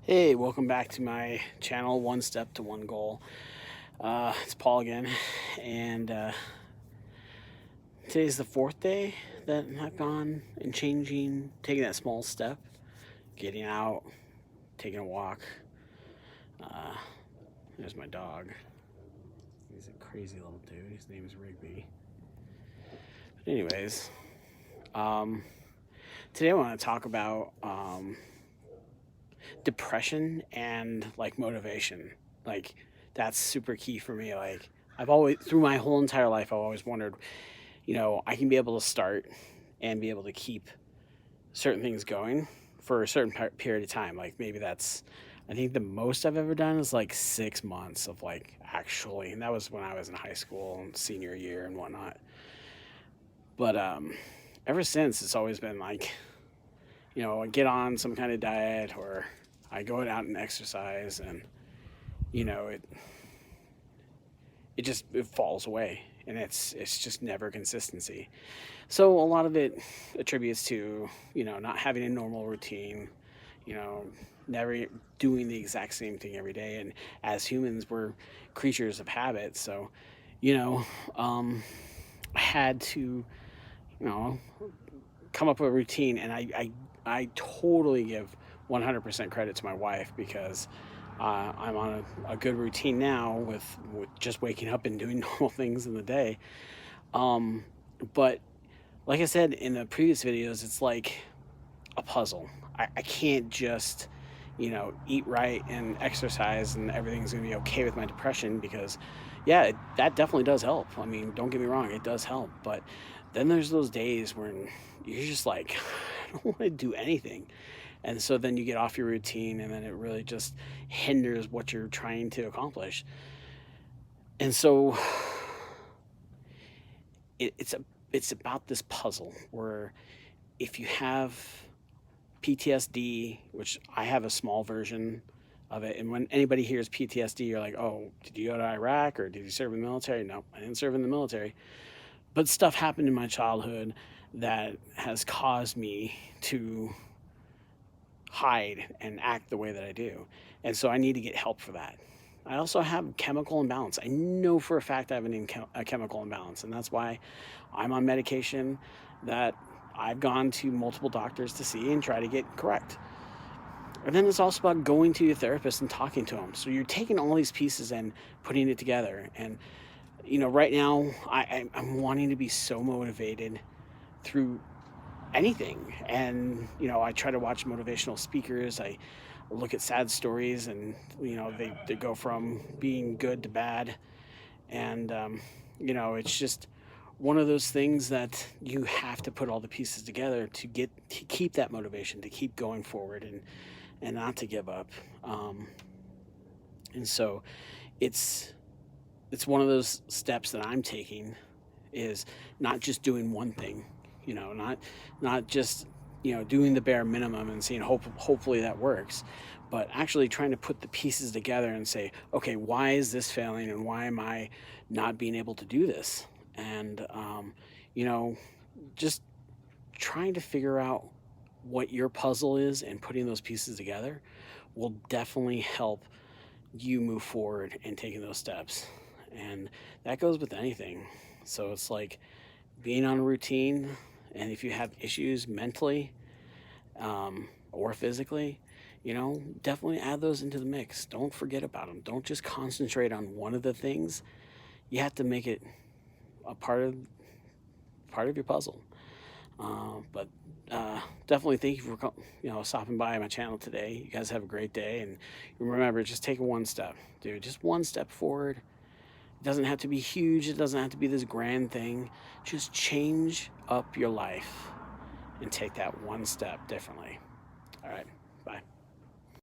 Hey, welcome back to my channel, One Step to One Goal. It's Paul again, and today's the fourth day that I've gone and taking that small step, getting out, taking a walk. Uh, there's my dog. He's a crazy little dude. His name is Rigby. But anyways, um, today I want to talk about depression and like motivation. Like that's super key for me. Like I've always, through my whole entire life, I've always wondered, I can be able to start and be able to keep certain things going for a certain period of time. Like maybe that's, I think the most I've ever done is like 6 months of like actually, and that was when I was in high school and senior year and whatnot. But ever since, it's always been like, I get on some kind of diet or I go out and exercise, and it it falls away, and it's just never consistency. So a lot of it attributes to not having a normal routine, you know never doing the exact same thing every day. And as humans, we're creatures of habit. So you know I had to you know come up with a routine, and I totally give 100% credit to my wife, because I'm on a good routine now with just waking up and doing normal things in the day. Um, but like I said in the previous videos, it's like a puzzle. I can't just, eat right and exercise and everything's going to be okay with my depression, because, yeah, that definitely does help. I mean, don't get me wrong, it does help. But then there's those days when you're just like, I don't want to do anything. And so then you get off your routine, and then it really just hinders what you're trying to accomplish. And so it, it's a it's about this puzzle where if you have PTSD, which I have a small version of it. And when anybody hears PTSD, you're like, oh, did you go to Iraq or did you serve in the military? No, I didn't serve in the military. But stuff happened in my childhood that has caused me to hide and act the way that I do. And so I need to get help for that. I also have chemical imbalance. I know for a fact I have a chemical imbalance, and that's why I'm on medication that I've gone to multiple doctors to see and try to get correct. And then it's also about going to your therapist and talking to them. So you're taking all these pieces and putting it together. And right now I'm wanting to be so motivated through anything. And I try to watch motivational speakers. I look at sad stories, and they go from being good to bad. And it's just one of those things that you have to put all the pieces together to keep that motivation, to keep going forward, and not to give up. um, and so it's it's one of those steps that I'm taking, is not just doing one thing, not just doing the bare minimum and seeing hopefully that works, but actually trying to put the pieces together and say, okay, why is this failing, and why am I not being able to do this? And you know just trying to figure out what your puzzle is and putting those pieces together will definitely help you move forward and taking those steps. And that goes with anything. So it's like being on a routine, and if you have issues mentally or physically, definitely add those into the mix. Don't forget about them. Don't just concentrate on one of the things. You have to make it a part of your puzzle. But definitely thank you for stopping by my channel today. You guys have a great day, and remember, just take one step, dude. Just one step forward. It doesn't have to be huge. It doesn't have to be this grand thing. Just change up your life and take that one step differently. All right, bye.